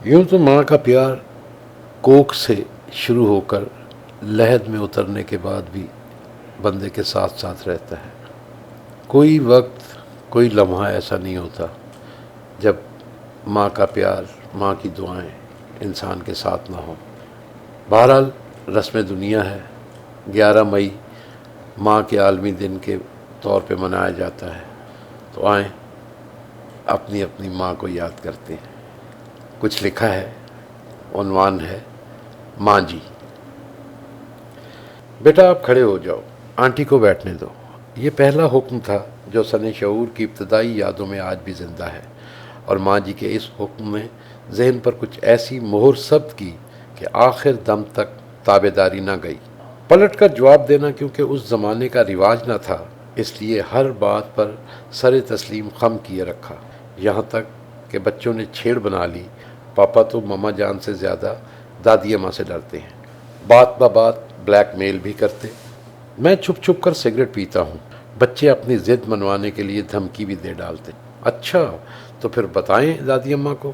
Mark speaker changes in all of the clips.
Speaker 1: یوں تو ماں کا پیار کوکھ سے شروع ہو کر لحد میں اترنے کے بعد بھی بندے کے ساتھ ساتھ رہتا ہے۔ کوئی وقت، کوئی لمحہ ایسا نہیں ہوتا جب ماں کا پیار، ماں کی دعائیں انسان کے ساتھ نہ ہوں۔ بہرحال رسم دنیا ہے، 11 مئی ماں کے عالمی دن کے طور پہ منایا جاتا ہے، تو آئیں اپنی اپنی ماں کو یاد کرتے ہیں۔ کچھ لکھا ہے، عنوان ہے ماں جی۔ بیٹا آپ کھڑے ہو جاؤ، آنٹی کو بیٹھنے دو۔ یہ پہلا حکم تھا جو سن شعور کی ابتدائی یادوں میں آج بھی زندہ ہے، اور ماں جی کے اس حکم نے ذہن پر کچھ ایسی مہر ثبت کی کہ آخر دم تک تابع داری نہ گئی۔ پلٹ کر جواب دینا کیونکہ اس زمانے کا رواج نہ تھا، اس لیے ہر بات پر سر تسلیم خم کیے رکھا، یہاں تک کہ بچوں نے چھیڑ بنا لی، پاپا تو ماما جان سے زیادہ دادی اماں سے ڈرتے ہیں، بات بہ بات بلیک میل بھی کرتے۔ میں چھپ چھپ کر سگریٹ پیتا ہوں، بچے اپنی ضد منوانے کے لیے دھمکی بھی دے ڈالتے۔ اچھا تو پھر بتائیں دادی اماں کو۔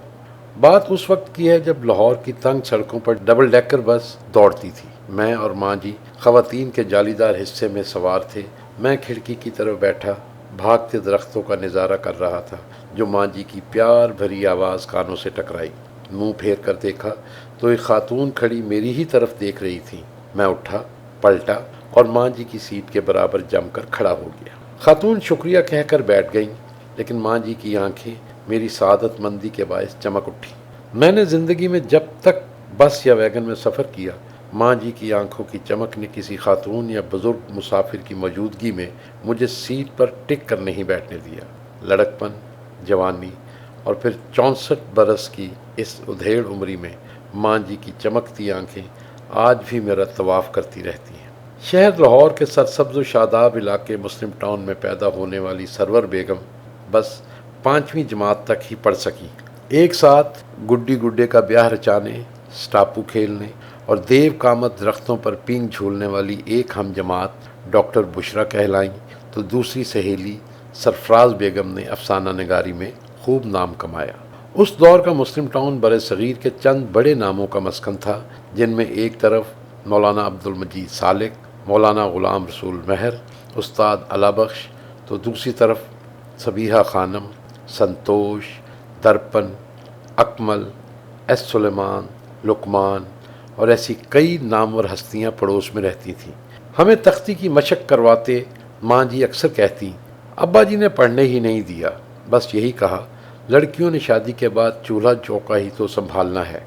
Speaker 1: بات اس وقت کی ہے جب لاہور کی تنگ سڑکوں پر ڈبل ڈیکر بس دوڑتی تھی، میں اور ماں جی خواتین کے جالی دار حصے میں سوار تھے، میں کھڑکی کی طرف بیٹھا بھاگتے درختوں کا نظارہ کر رہا تھا، جو ماں جی کی پیار بھری آواز کانوں سے ٹکرائی۔ منہ پھیر کر دیکھا تو ایک خاتون کھڑی میری ہی طرف دیکھ رہی تھی۔ میں اٹھا، پلٹا اور ماں جی کی سیٹ کے برابر جم کر کھڑا ہو گیا۔ خاتون شکریہ کہہ کر بیٹھ گئیں، لیکن ماں جی کی آنکھیں میری سعادت مندی کے باعث چمک اٹھی۔ میں نے زندگی میں جب تک بس یا ویگن میں سفر کیا، ماں جی کی آنکھوں کی چمک نے کسی خاتون یا بزرگ مسافر کی موجودگی میں مجھے سیٹ پر ٹک کر نہیں بیٹھنے دیا۔ لڑکپن، جوانی اور پھر 64 برس کی اس ادھیڑ عمری میں ماں جی کی چمکتی آنکھیں آج بھی میرا طواف کرتی رہتی ہیں۔ شہر لاہور کے سرسبز و شاداب علاقے مسلم ٹاؤن میں پیدا ہونے والی سرور بیگم بس 5ویں جماعت تک ہی پڑھ سکی۔ ایک ساتھ گڈی گڈے کا بیاہ رچانے، سٹاپو کھیلنے اور دیو کامت درختوں پر پینگ جھولنے والی ایک ہم جماعت ڈاکٹر بشرا کہلائیں، تو دوسری سہیلی سرفراز بیگم نے افسانہ نگاری میں خوب نام کمایا۔ اس دور کا مسلم ٹاؤن بر صغیر کے چند بڑے ناموں کا مسکن تھا، جن میں ایک طرف مولانا عبدالمجید سالک، مولانا غلام رسول مہر، استاد علا بخش، تو دوسری طرف صبیحہ خانم، سنتوش، درپن، اکمل، ایس سلیمان، لقمان اور ایسی کئی نامور ہستیاں پڑوس میں رہتی تھیں۔ ہمیں تختی کی مشق کرواتے ماں جی اکثر کہتی، ابا جی نے پڑھنے ہی نہیں دیا، بس یہی کہا، لڑکیوں نے شادی کے بعد چولہا چوکا ہی تو سنبھالنا ہے،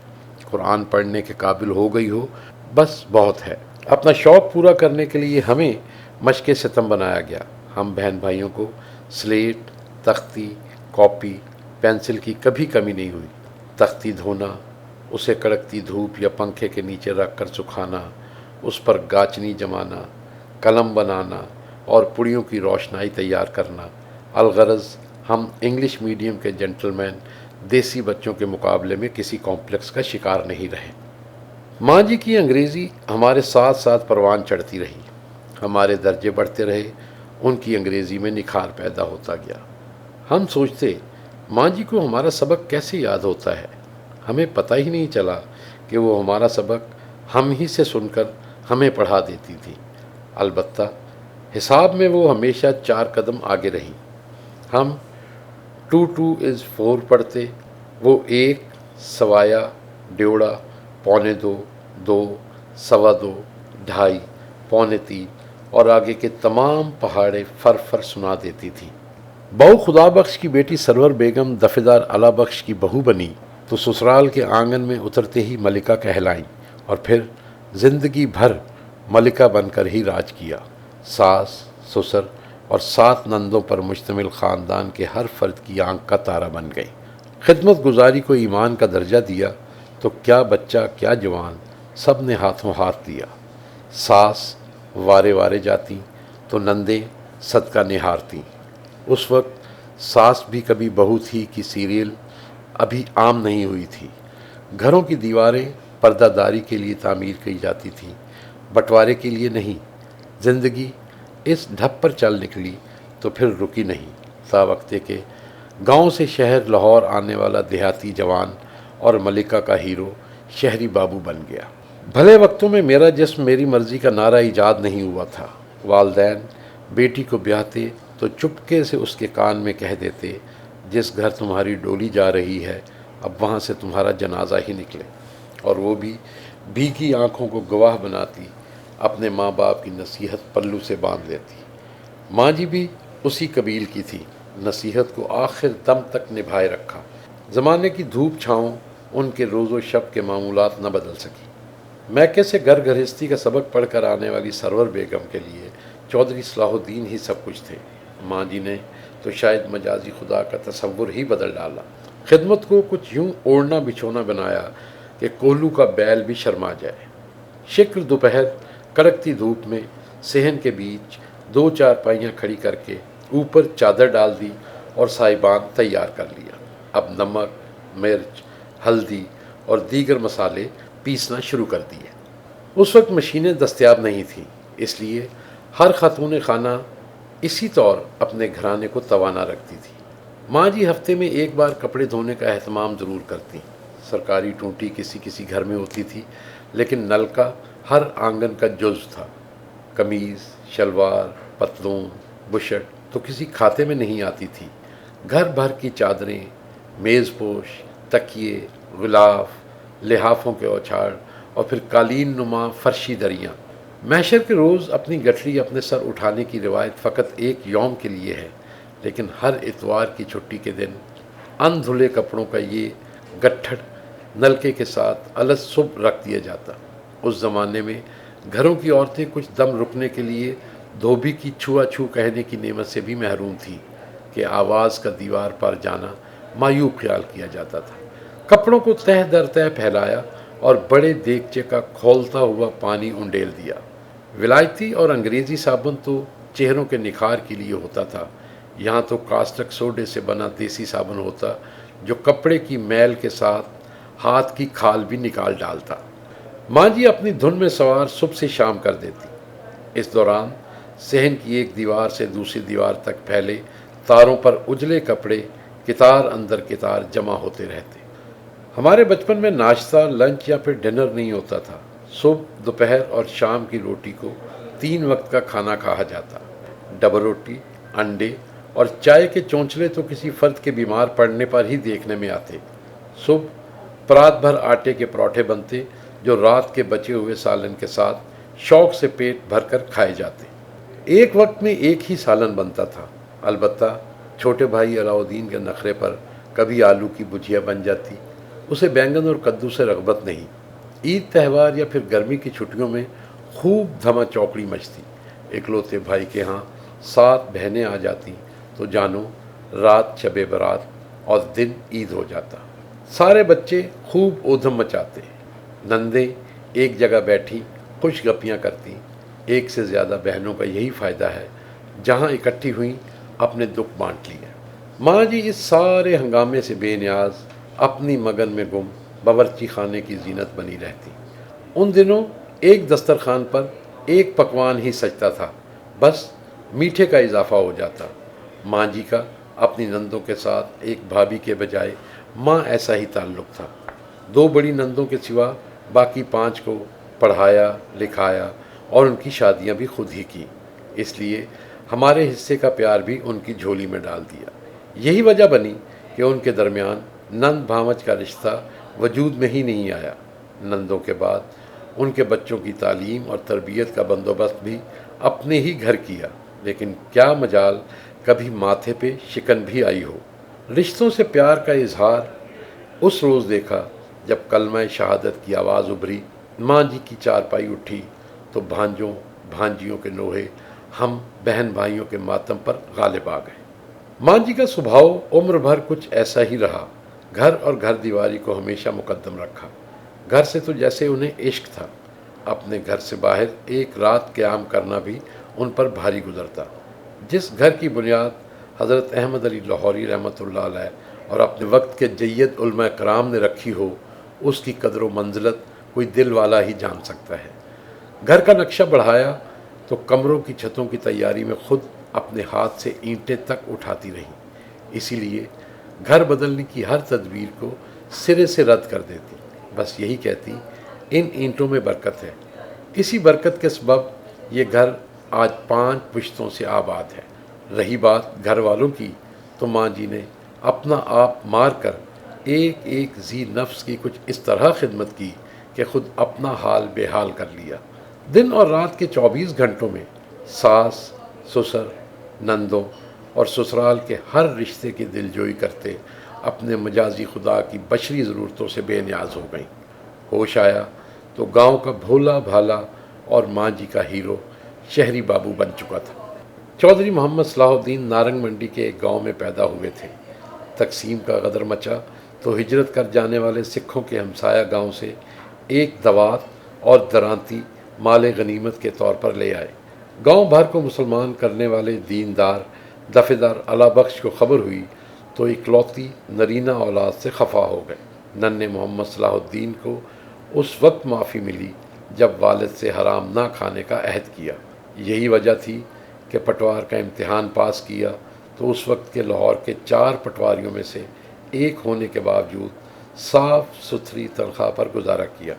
Speaker 1: قرآن پڑھنے کے قابل ہو گئی ہو بس بہت ہے۔ اپنا شوق پورا کرنے کے لیے ہمیں مشق ستم بنایا گیا۔ ہم بہن بھائیوں کو سلیٹ، تختی، کاپی، پینسل کی کبھی کمی نہیں ہوئی۔ تختی دھونا، اسے کڑکتی دھوپ یا پنکھے کے نیچے رکھ کر سکھانا، اس پر گاچنی جمانا، قلم بنانا اور پڑیوں کی روشنائی تیار کرنا۔ الغرض ہم انگلش میڈیم کے جنٹل مین دیسی بچوں کے مقابلے میں کسی کمپلیکس کا شکار نہیں رہے۔ ماں جی کی انگریزی ہمارے ساتھ ساتھ پروان چڑھتی رہی، ہمارے درجے بڑھتے رہے، ان کی انگریزی میں نکھار پیدا ہوتا گیا۔ ہم سوچتے، ماں جی کو ہمارا سبق کیسے یاد ہوتا ہے؟ ہمیں پتہ ہی نہیں چلا کہ وہ ہمارا سبق ہم ہی سے سن کر ہمیں پڑھا دیتی تھی۔ البتہ حساب میں وہ ہمیشہ 4 قدم آگے رہی۔ ہم 2 2 is 4 پڑھتے، وہ 1 سوایا، ڈیوڑا، پونے 2، 2 سوا 2، 2.5، پونے 3 اور آگے کے تمام پہاڑے فر فر سنا دیتی تھی۔ بہو خدا بخش کی بیٹی سرور بیگم دفعدار علا بخش کی بہو بنی تو سسرال کے آنگن میں اترتے ہی ملکہ کہلائیں، اور پھر زندگی بھر ملکہ بن کر ہی راج کیا۔ ساس، سسر اور 7 نندوں پر مشتمل خاندان کے ہر فرد کی آنکھ کا تارا بن گئی۔ خدمت گزاری کو ایمان کا درجہ دیا تو کیا بچہ کیا جوان، سب نے ہاتھوں ہاتھ دیا۔ ساس وارے وارے جاتی تو نندیں صدقہ نہارتیں۔ اس وقت ساس بھی کبھی بہو تھی کہ سیریل ابھی عام نہیں ہوئی تھی۔ گھروں کی دیواریں پردہ داری کے لیے تعمیر کی جاتی تھیں، بٹوارے کے لیے نہیں۔ زندگی اس ڈھب پر چل نکلی تو پھر رکی نہیں، تا وقتے کہ گاؤں سے شہر لاہور آنے والا دیہاتی جوان اور ملکہ کا ہیرو شہری بابو بن گیا۔ بھلے وقتوں میں میرا جسم میری مرضی کا نعرہ ایجاد نہیں ہوا تھا۔ والدین بیٹی کو بیاہتے تو چپکے سے اس کے کان میں کہہ دیتے، جس گھر تمہاری ڈولی جا رہی ہے اب وہاں سے تمہارا جنازہ ہی نکلے، اور وہ بھی بھیگی آنکھوں کو گواہ بناتی اپنے ماں باپ کی نصیحت پلو سے باندھ لیتی۔ ماں جی بھی اسی قبیل کی تھی، نصیحت کو آخر دم تک نبھائے رکھا۔ زمانے کی دھوپ چھاؤں ان کے روز و شب کے معمولات نہ بدل سکی۔ میکے سے گھر گھرستی کا سبق پڑھ کر آنے والی سرور بیگم کے لیے چودھری صلاح الدین ہی سب کچھ تھے۔ ماں جی نے تو شاید مجازی خدا کا تصور ہی بدل ڈالا۔ خدمت کو کچھ یوں اوڑھنا بچھونا بنایا کہ کوہلو کا بیل بھی شرما جائے۔ شکر دوپہر کڑکتی دھوپ میں صحن کے بیچ 2 چارپائیاں کھڑی کر کے اوپر چادر ڈال دی اور سائبان تیار کر لیا۔ اب نمک، مرچ، ہلدی اور دیگر مسالے پیسنا شروع کر دیے۔ اس وقت مشینیں دستیاب نہیں تھیں، اس لیے ہر خاتون خانہ اسی طور اپنے گھرانے کو توانا رکھتی تھی۔ ماں جی ہفتے میں ایک بار کپڑے دھونے کا اہتمام ضرور کرتی۔ سرکاری ٹونٹی کسی کسی گھر میں ہوتی تھی، لیکن نل کا ہر آنگن کا جز تھا۔ قمیض، شلوار، پتلون، بشٹ تو کسی کھاتے میں نہیں آتی تھی۔ گھر بھر کی چادریں، میز پوش، تکیے، غلاف، لحافوں کے اوچھاڑ اور پھر قالین نما فرشی دریاں۔ محشر کے روز اپنی گٹھڑی اپنے سر اٹھانے کی روایت فقط ایک یوم کے لیے ہے، لیکن ہر اتوار کی چھٹی کے دن ان دھلے کپڑوں کا یہ گٹھڑ نلکے کے ساتھ الگ صبح رکھ دیا جاتا۔ اس زمانے میں گھروں کی عورتیں کچھ دم رکنے کے لیے دھوبی کی چھوا چھو کہنے کی نعمت سے بھی محروم تھیں کہ آواز کا دیوار پر جانا معیوب خیال کیا جاتا تھا۔ کپڑوں کو تہ در تہ پھیلایا اور بڑے دیگچے کا کھولتا ہوا پانی انڈیل دیا۔ ولایتی اور انگریزی صابن تو چہروں کے نکھار کے لیے ہوتا تھا، یہاں تو کاسٹک سوڈے سے بنا دیسی صابن ہوتا جو کپڑے کی میل کے ساتھ ہاتھ کی کھال بھی نکال ڈالتا۔ ماں جی اپنی دھن میں سوار صبح سے شام کر دیتی۔ اس دوران صحن کی ایک دیوار سے دوسری دیوار تک پھیلے تاروں پر اجلے کپڑے کتار اندر کتار جمع ہوتے رہتے۔ ہمارے بچپن میں ناشتہ، لنچ یا پھر ڈنر نہیں ہوتا تھا۔ صبح، دوپہر اور شام کی روٹی کو 3 وقت کا کھانا کہا جاتا۔ ڈبل روٹی، انڈے اور چائے کے چونچلے تو کسی فرد کے بیمار پڑنے پر ہی دیکھنے میں آتے۔ صبح پرات بھر آٹے کے پراٹھے بنتے جو رات کے بچے ہوئے سالن کے ساتھ شوق سے پیٹ بھر کر کھائے جاتے۔ ایک وقت میں ایک ہی سالن بنتا تھا، البتہ چھوٹے بھائی علاؤ الدین کے نخرے پر کبھی آلو کی بھجیا بن جاتی، اسے بینگن اور کدو سے رغبت نہیں۔ عید تہوار یا پھر گرمی کی چھٹیوں میں خوب دھما چوکڑی مچتی۔ اکلوتے بھائی کے ہاں 7 بہنیں آ جاتی تو جانو رات شب برات اور دن عید ہو جاتا۔ سارے بچے خوب اودھم مچاتے، نندیں ایک جگہ بیٹھی خوش گپیاں کرتی۔ ایک سے زیادہ بہنوں کا یہی فائدہ ہے، جہاں اکٹھی ہوئیں اپنے دکھ بانٹ لیے۔ ماں جی اس سارے ہنگامے سے بے نیاز اپنی مگن میں گم باورچی خانے کی زینت بنی رہتی۔ ان دنوں ایک دسترخوان پر ایک پکوان ہی سجتا تھا، بس میٹھے کا اضافہ ہو جاتا۔ ماں جی کا اپنی نندوں کے ساتھ ایک بھابھی کے بجائے ماں ایسا ہی تعلق تھا۔ 2 بڑی نندوں کے سوا باقی 5 کو پڑھایا، لکھایا اور ان کی شادیاں بھی خود ہی کی، اس لیے ہمارے حصے کا پیار بھی ان کی جھولی میں ڈال دیا۔ یہی وجہ بنی کہ ان کے درمیان نند بھانوج کا رشتہ وجود میں ہی نہیں آیا۔ نندوں کے بعد ان کے بچوں کی تعلیم اور تربیت کا بندوبست بھی اپنے ہی گھر کیا، لیکن کیا مجال کبھی ماتھے پہ شکن بھی آئی ہو۔ رشتوں سے پیار کا اظہار اس روز دیکھا جب کلمہ شہادت کی آواز ابھری، ماں جی کی چارپائی اٹھی تو بھانجوں بھانجیوں کے نوحے ہم بہن بھائیوں کے ماتم پر غالب آ گئے۔ ماں جی کا سبھاؤ عمر بھر کچھ ایسا ہی رہا، گھر اور گھر دیواری کو ہمیشہ مقدم رکھا۔ گھر سے تو جیسے انہیں عشق تھا، اپنے گھر سے باہر ایک رات قیام کرنا بھی ان پر بھاری گزرتا۔ جس گھر کی بنیاد حضرت احمد علی لاہوری رحمۃ اللہ علیہ اور اپنے وقت کے جید علماء کرام نے رکھی ہو، اس کی قدر و منزلت کوئی دل والا ہی جان سکتا ہے۔ گھر کا نقشہ بڑھایا تو کمروں کی چھتوں کی تیاری میں خود اپنے ہاتھ سے اینٹیں تک اٹھاتی رہیں۔ اسی لیے گھر بدلنے کی ہر تدبیر کو سرے سے رد کر دیتی، بس یہی کہتی ان اینٹوں میں برکت ہے۔ اسی برکت کے سبب یہ گھر آج 5 پشتوں سے آباد ہے۔ رہی بات گھر والوں کی، تو ماں جی نے اپنا آپ مار کر ایک ایک ذی نفس کی کچھ اس طرح خدمت کی کہ خود اپنا حال بے حال کر لیا۔ دن اور رات کے 24 گھنٹوں میں ساس، سسر، نندوں اور سسرال کے ہر رشتے کی دلجوئی کرتے اپنے مجازی خدا کی بشری ضرورتوں سے بے نیاز ہو گئیں۔ ہوش آیا تو گاؤں کا بھولا بھالا اور ماں جی کا ہیرو شہری بابو بن چکا تھا۔ چودھری محمد صلاح الدین نارنگ منڈی کے ایک گاؤں میں پیدا ہوئے تھے۔ تقسیم کا غدر مچا تو ہجرت کر جانے والے سکھوں کے ہمسایہ گاؤں سے ایک دوات اور درانتی مال غنیمت کے طور پر لے آئے۔ گاؤں بھر کو مسلمان کرنے والے دیندار دفعہ دار اللہ بخش کو خبر ہوئی تو اکلوتی نرینہ اولاد سے خفا ہو گئے۔ ننھے محمد صلاح الدین کو اس وقت معافی ملی جب والد سے حرام نہ کھانے کا عہد کیا۔ یہی وجہ تھی کہ پٹوار کا امتحان پاس کیا تو اس وقت کے لاہور کے 4 پٹواریوں میں سے ایک ہونے کے باوجود صاف ستھری تنخواہ پر گزارا کیا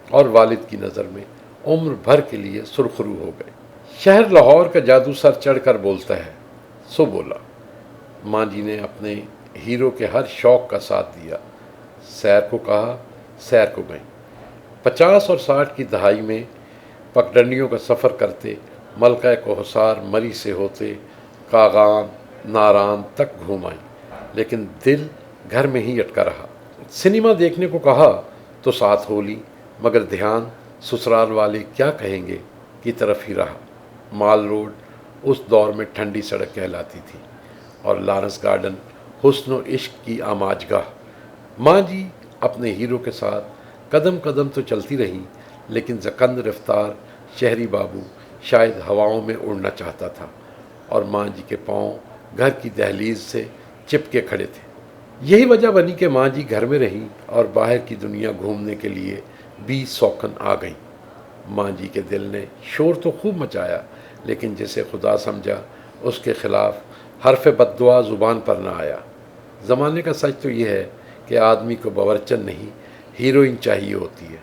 Speaker 1: اور والد کی نظر میں عمر بھر کے لیے سرخرو ہو گئے۔ شہر لاہور کا جادو سر چڑھ کر بولتا ہے، سو بولا۔ ماں جی نے اپنے ہیرو کے ہر شوق کا ساتھ دیا۔ سیر کو کہا، سیر کو گئیں۔ 50 اور 60 کی دہائی میں پگڈنڈیوں کا سفر کرتے ملکہ کوہسار مری سے ہوتے کاغان ناران تک گھوم آئیں، لیکن دل گھر میں ہی اٹکا رہا۔ سنیما دیکھنے کو کہا تو ساتھ ہو لی، مگر دھیان سسرال والے کیا کہیں گے کی طرف ہی رہا۔ مال روڈ اس دور میں ٹھنڈی سڑک کہلاتی تھی اور لارنس گارڈن حسن و عشق کی آماج گاہ۔ ماں جی اپنے ہیرو کے ساتھ قدم قدم تو چلتی رہیں، لیکن زکند رفتار شہری بابو شاید ہواؤں میں اڑنا چاہتا تھا اور ماں جی کے پاؤں گھر کی دہلیز سے چپکے کھڑے تھے۔ یہی وجہ بنی کہ ماں جی گھر میں رہیں اور باہر کی دنیا گھومنے کے لیے 20 سوکن آ گئیں۔ ماں جی کے دل نے شور تو خوب مچایا، لیکن جسے خدا سمجھا اس کے خلاف حرف بد دعا زبان پر نہ آیا۔ زمانے کا سچ تو یہ ہے کہ آدمی کو باورچن نہیں، ہیروئن چاہیے ہوتی ہے۔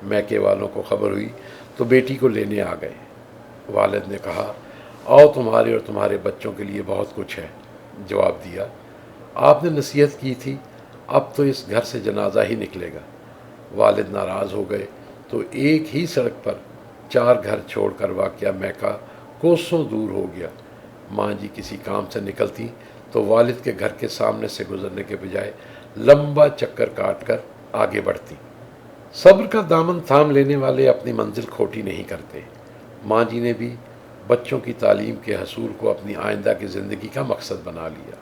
Speaker 1: میکے والوں کو خبر ہوئی تو بیٹی کو لینے آ گئے۔ والد نے کہا، آؤ تمہارے اور تمہارے بچوں کے لیے بہت کچھ ہے۔ جواب دیا، آپ نے نصیحت کی تھی، اب تو اس گھر سے جنازہ ہی نکلے گا۔ والد ناراض ہو گئے تو ایک ہی سڑک پر 4 گھر چھوڑ کر واقعہ میکہ کوسوں دور ہو گیا۔ ماں جی کسی کام سے نکلتی تو والد کے گھر کے سامنے سے گزرنے کے بجائے لمبا چکر کاٹ کر آگے بڑھتی۔ صبر کا دامن تھام لینے والے اپنی منزل کھوٹی نہیں کرتے۔ ماں جی نے بھی بچوں کی تعلیم کے حصول کو اپنی آئندہ کی زندگی کا مقصد بنا لیا۔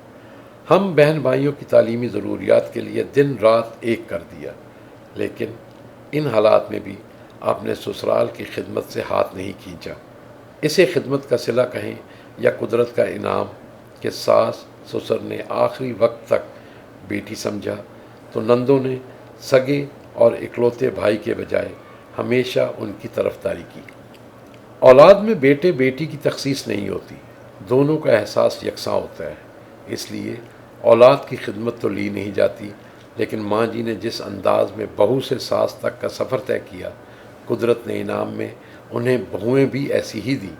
Speaker 1: ہم بہن بھائیوں کی تعلیمی ضروریات کے لیے دن رات ایک کر دیا، لیکن ان حالات میں بھی آپ نے سسرال کی خدمت سے ہاتھ نہیں کھینچا۔ اسے خدمت کا صلہ کہیں یا قدرت کا انعام کہ ساس سسر نے آخری وقت تک بیٹی سمجھا تو نندوں نے سگے اور اکلوتے بھائی کے بجائے ہمیشہ ان کی طرفداری کی۔ اولاد میں بیٹے بیٹی کی تخصیص نہیں ہوتی، دونوں کا احساس یکساں ہوتا ہے، اس لیے اولاد کی خدمت تو لی نہیں جاتی، لیکن ماں جی نے جس انداز میں بہو سے ساس تک کا سفر طے کیا، قدرت نے انعام میں انہیں بہویں بھی ایسی ہی دی۔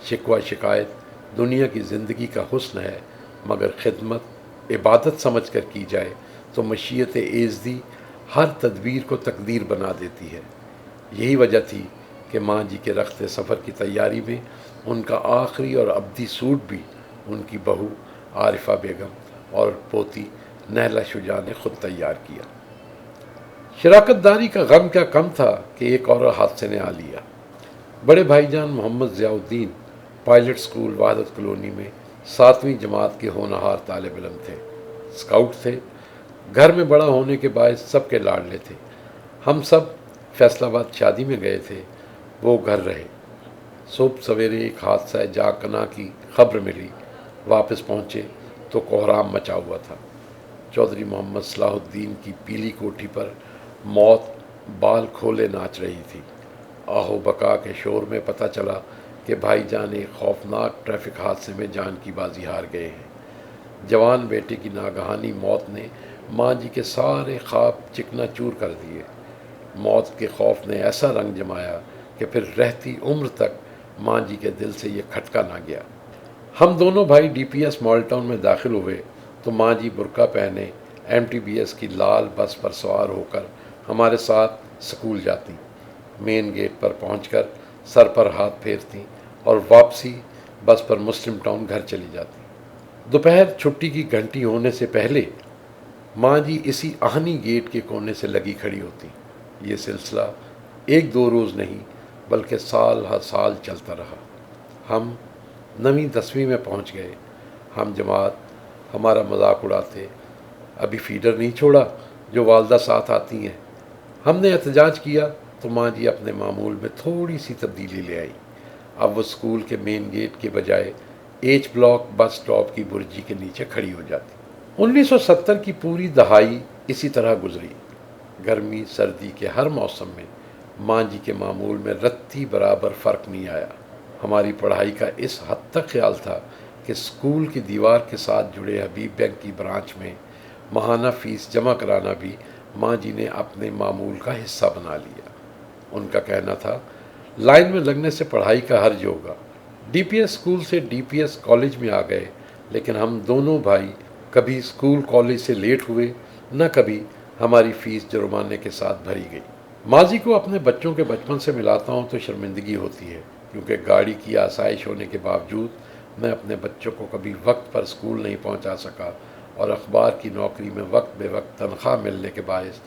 Speaker 1: شکوہ شکایت دنیا کی زندگی کا حسن ہے، مگر خدمت عبادت سمجھ کر کی جائے تو مشیت ایزدی ہر تدبیر کو تقدیر بنا دیتی ہے۔ یہی وجہ تھی کہ ماں جی کے رخت سفر کی تیاری میں ان کا آخری اور ابدی سوٹ بھی ان کی بہو عارفہ بیگم اور پوتی نہلہ شجاع نے خود تیار کیا۔ شراکت داری کا غم کیا کم تھا کہ ایک اور حادثے نے آ لیا۔ بڑے بھائی جان محمد ضیاء الدین پائلٹ سکول وحدت کالونی میں 7ویں جماعت کے ہونہار طالب علم تھے، اسکاؤٹ تھے، گھر میں بڑا ہونے کے باعث سب کے لاڈلے تھے۔ ہم سب فیصل آباد شادی میں گئے تھے، وہ گھر رہے۔ صبح سویرے ایک حادثہ جاکنا کی خبر ملی، واپس پہنچے تو کوہرام مچا ہوا تھا۔ چودھری محمد صلاح الدین کی پیلی کوٹھی پر موت بال کھولے ناچ رہی تھی۔ آہو بکا کے شور میں پتہ چلا کہ بھائی جان ایک خوفناک ٹریفک حادثے میں جان کی بازی ہار گئے ہیں۔ جوان بیٹے کی ناگہانی موت نے ماں جی کے سارے خواب چکنا چور کر دیے۔ موت کے خوف نے ایسا رنگ جمایا کہ پھر رہتی عمر تک ماں جی کے دل سے یہ کھٹکا نہ گیا۔ ہم دونوں بھائی ڈی پی ایس مال ٹاؤن میں داخل ہوئے تو ماں جی برقع پہنے ایم ٹی بی ایس کی لال بس پر سوار ہو کر ہمارے ساتھ سکول جاتی، مین گیٹ پر پہنچ کر سر پر ہاتھ پھیرتی اور واپسی بس پر مسلم ٹاؤن گھر چلی جاتی۔ دوپہر چھٹی کی گھنٹی ہونے سے پہلے ماں جی اسی آہنی گیٹ کے کونے سے لگی کھڑی ہوتی۔ یہ سلسلہ ایک دو روز نہیں بلکہ سال ہر سال چلتا رہا۔ ہم 9ویں 10ویں میں پہنچ گئے۔ ہم جماعت ہمارا مذاق اڑاتے، ابھی فیڈر نہیں چھوڑا جو والدہ ساتھ آتی ہیں۔ ہم نے احتجاج کیا تو ماں جی اپنے معمول میں تھوڑی سی تبدیلی لے آئی۔ اب وہ اسکول کے مین گیٹ کے بجائے ایچ بلاک بس اسٹاپ کی برجی کے نیچے کھڑی ہو جاتی۔ 1970 کی پوری دہائی اسی طرح گزری۔ گرمی سردی کے ہر موسم میں ماں جی کے معمول میں رتی برابر فرق نہیں آیا۔ ہماری پڑھائی کا اس حد تک خیال تھا کہ اسکول کی دیوار کے ساتھ جڑے حبیب بینک کی برانچ میں ماہانہ فیس جمع کرانا بھی ماں جی نے اپنے معمول کا حصہ بنا لیا۔ ان کا کہنا تھا لائن میں لگنے سے پڑھائی کا حرج ہوگا۔ ڈی پی ایس اسکول سے ڈی پی ایس کالج میں آ گئے، لیکن ہم دونوں بھائی کبھی اسکول کالج سے لیٹ ہوئے، نہ کبھی ہماری فیس جرمانے کے ساتھ بھری گئی۔ ماضی کو اپنے بچوں کے بچپن سے ملاتا ہوں تو شرمندگی ہوتی ہے، کیونکہ گاڑی کی آسائش ہونے کے باوجود میں اپنے بچوں کو کبھی وقت پر اسکول نہیں پہنچا سکا، اور اخبار کی نوکری میں وقت بے وقت تنخواہ ملنے کے باعث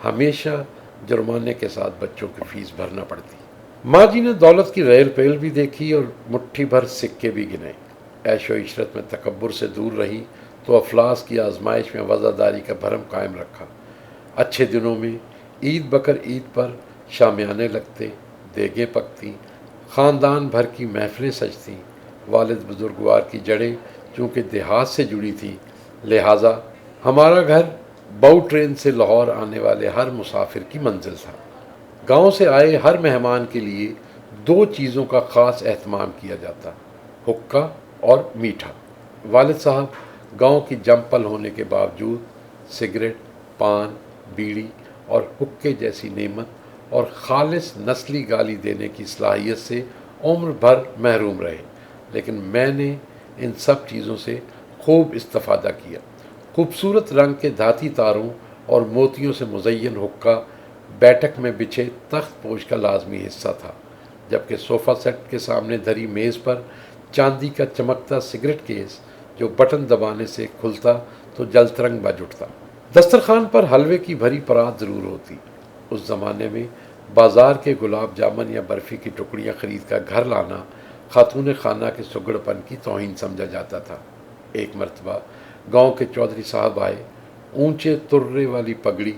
Speaker 1: ہمیشہ جرمانے کے ساتھ بچوں کی فیس بھرنا پڑتی۔ ماں جی نے دولت کی ریل پیل بھی دیکھی اور مٹھی بھر سکے بھی گنے۔ عیش و عشرت میں تکبر سے دور رہی تو افلاس کی آزمائش میں وزاداری کا بھرم قائم رکھا۔ اچھے دنوں میں عید بکر عید پر شامیانے لگتے، دیگیں پکتی، خاندان بھر کی محفلیں سجتیں۔ والد بزرگوار کی جڑیں چونکہ دیہات سے جڑی تھیں، لہٰذا ہمارا گھر بہو ٹرین سے لاہور آنے والے ہر مسافر کی منزل تھا۔ گاؤں سے آئے ہر مہمان کے لیے 2 چیزوں کا خاص اہتمام کیا جاتا، حقہ اور میٹھا۔ والد صاحب گاؤں کی جمپل ہونے کے باوجود سگریٹ، پان، بیڑی اور حقے جیسی نعمت اور خالص نسلی گالی دینے کی صلاحیت سے عمر بھر محروم رہے، لیکن میں نے ان سب چیزوں سے خوب استفادہ کیا۔ خوبصورت رنگ کے دھاتی تاروں اور موتیوں سے مزین حقہ بیٹھک میں بچھے تخت پوش کا لازمی حصہ تھا، جبکہ صوفہ سیٹ کے سامنے دھری میز پر چاندی کا چمکتا سگریٹ کیس جو بٹن دبانے سے کھلتا تو جلترنگ بج اٹھتا۔ دسترخوان پر حلوے کی بھری پرات ضرور ہوتی۔ اس زمانے میں بازار کے گلاب جامن یا برفی کی ٹکڑیاں خرید کر گھر لانا خاتون خانہ کے سگڑ پن کی توہین سمجھا جاتا تھا۔ ایک مرتبہ گاؤں کے چودھری صاحب آئے، اونچے ترے والی پگڑی،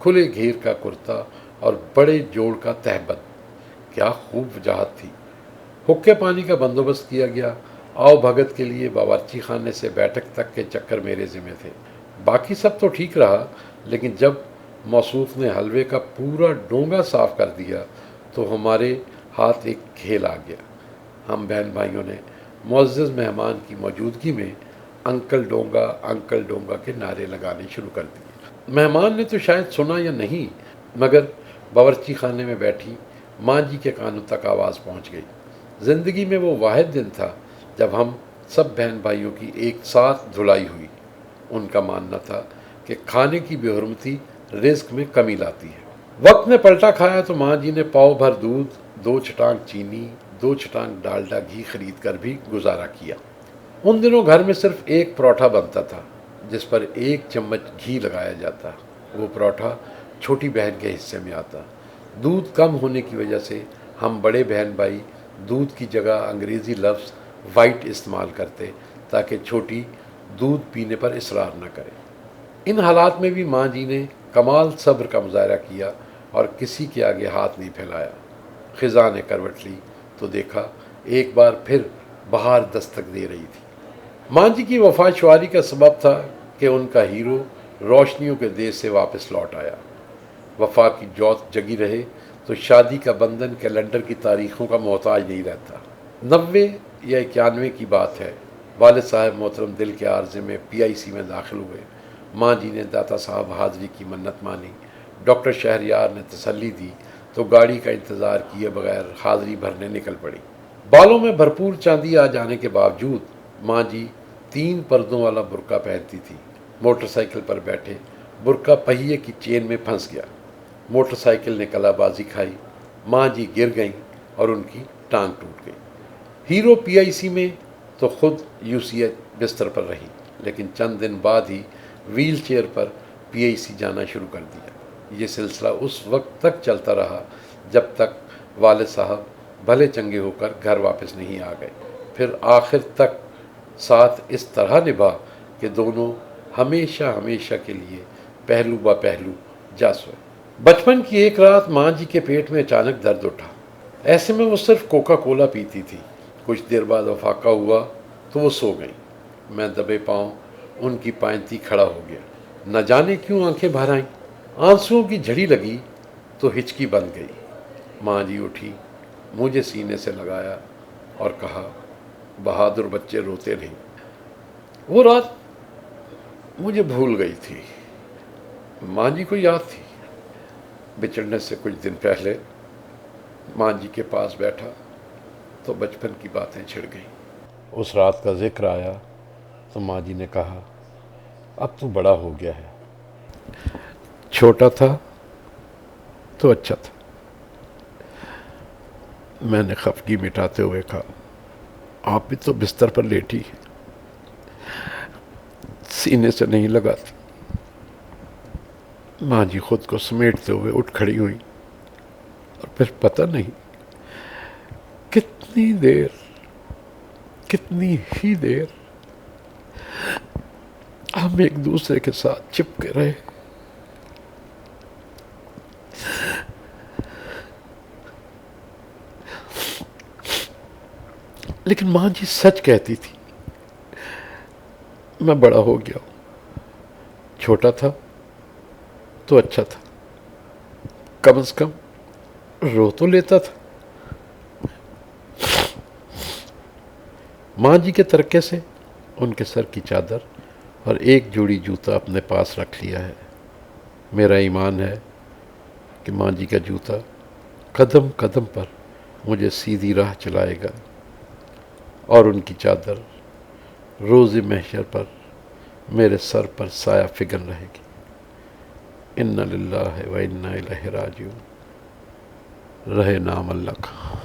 Speaker 1: کھلے گھیر کا کرتا اور بڑے جوڑ کا تہبند۔ کیا خوب وجاہت تھی۔ حقے پانی کا بندوبست کیا گیا۔ آؤ بھگت کے لیے باورچی خانے سے بیٹھک تک کے چکر میرے ذمہ تھے۔ باقی سب تو ٹھیک رہا، لیکن جب موصوف نے حلوے کا پورا ڈونگا صاف کر دیا تو ہمارے ہاتھ ایک کھیل آ گیا۔ ہم بہن بھائیوں نے معزز مہمان کی موجودگی میں انکل ڈونگا کے نعرے لگانے شروع کر دیے۔ مہمان نے تو شاید سنا یا نہیں، مگر باورچی خانے میں بیٹھی ماں جی کے کانوں تک آواز پہنچ گئی۔ زندگی میں وہ واحد دن تھا جب ہم سب بہن بھائیوں کی ایک ساتھ دھلائی ہوئی۔ ان کا ماننا تھا کہ کھانے کی بے حرمتی رزق میں کمی لاتی ہے۔ وقت نے پلٹا کھایا تو ماں جی نے پاؤ بھر دودھ، 2 چھٹانک چینی، 2 چھٹانک ڈالڈا گھی خرید کر بھی گزارا کیا۔ ان دنوں گھر میں صرف ایک پروٹھا بنتا تھا جس پر 1 چمچ گھی لگایا جاتا۔ وہ پروٹھا چھوٹی بہن کے حصے میں آتا۔ دودھ کم ہونے کی وجہ سے ہم بڑے بہن بھائی دودھ کی جگہ انگریزی لفظ وائٹ استعمال کرتے تاکہ چھوٹی دودھ پینے پر اصرار نہ کرے۔ ان حالات میں بھی ماں جی نے کمال صبر کا مظاہرہ کیا اور کسی کے آگے ہاتھ نہیں پھیلایا۔ خزاں نے کروٹ لی تو دیکھا ایک بار پھر بہار دستک دے رہی تھی۔ ماں جی کی وفا شعاری کا سبب تھا کہ ان کا ہیرو روشنیوں کے دیش سے واپس لوٹ آیا۔ وفا کی جوت جگی رہے تو شادی کا بندھن کیلنڈر کی تاریخوں کا محتاج نہیں رہتا۔ 90 یا 91 کی بات ہے۔ والد صاحب محترم دل کے عارضے میں PIC میں داخل ہوئے۔ ماں جی نے داتا صاحب حاضری کی منت مانی، ڈاکٹر شہریار نے تسلی دی تو گاڑی کا انتظار کیے بغیر حاضری بھرنے نکل پڑی۔ بالوں میں بھرپور چاندی آ جانے کے باوجود ماں جی 3 پردوں والا برقع پہنتی تھی۔ موٹر سائیکل پر بیٹھے برقع پہیے کی چین میں پھنس گیا، موٹر سائیکل نے کلا بازی کھائی، ماں جی گر گئیں اور ان کی ٹانگ ٹوٹ گئی۔ ہیرو پی آئی سی میں تو خود یو سی ایچ بستر پر رہی، لیکن چند دن بعد ہی ویل چیئر پر پی آئی سی جانا شروع کر دیا۔ یہ سلسلہ اس وقت تک چلتا رہا جب تک والد صاحب بھلے چنگے ہو کر گھر واپس نہیں آ گئے۔ پھر آخر تک ساتھ اس طرح نبھا کہ دونوں ہمیشہ ہمیشہ کے لیے پہلو با پہلو جا سوئے۔ بچپن کی ایک رات ماں جی کے پیٹ میں اچانک درد اٹھا۔ ایسے میں وہ صرف کوکا کولا پیتی تھی۔ کچھ دیر بعد افاقہ ہوا تو وہ سو گئیں۔ میں دبے پاؤں ان کی پائنتی کھڑا ہو گیا۔ نہ جانے کیوں آنکھیں بھر آئیں، آنسوؤں کی جھڑی لگی تو ہچکی بند گئی۔ ماں جی اٹھی، مجھے سینے سے لگایا اور کہا، بہادر بچے روتے نہیں۔ وہ رات مجھے بھول گئی تھی۔ ماں جی کو یاد تھی۔ بچڑنے سے کچھ دن پہلے ماں جی کے پاس بیٹھا تو بچپن کی باتیں چھڑ گئیں۔ اس رات کا ذکر آیا تو ماں جی نے کہا، اب تو بڑا ہو گیا ہے، چھوٹا تھا تو اچھا تھا۔ میں نے خفگی مٹاتے ہوئے کہا، آپ بھی تو بستر پر لیٹی ہیں، سینے سے نہیں لگاتی۔ ماں جی خود کو سمیٹتے ہوئے اٹھ کھڑی ہوئی اور پھر پتہ نہیں کتنی ہی دیر ہم ایک دوسرے کے ساتھ چپکے رہے۔ لیکن ماں جی سچ کہتی تھی، میں بڑا ہو گیا ہوں، چھوٹا تھا تو اچھا تھا، کم از کم رو تو لیتا تھا۔ ماں جی کے ترکے سے ان کے سر کی چادر اور ایک جوڑی جوتا اپنے پاس رکھ لیا ہے۔ میرا ایمان ہے کہ ماں جی کا جوتا قدم قدم پر مجھے سیدھی راہ چلائے گا اور ان کی چادر روز محشر پر میرے سر پر سایہ فگن رہے گی۔ انا للہ و انا الیہ راجعون۔ رہے نام اللہ کا۔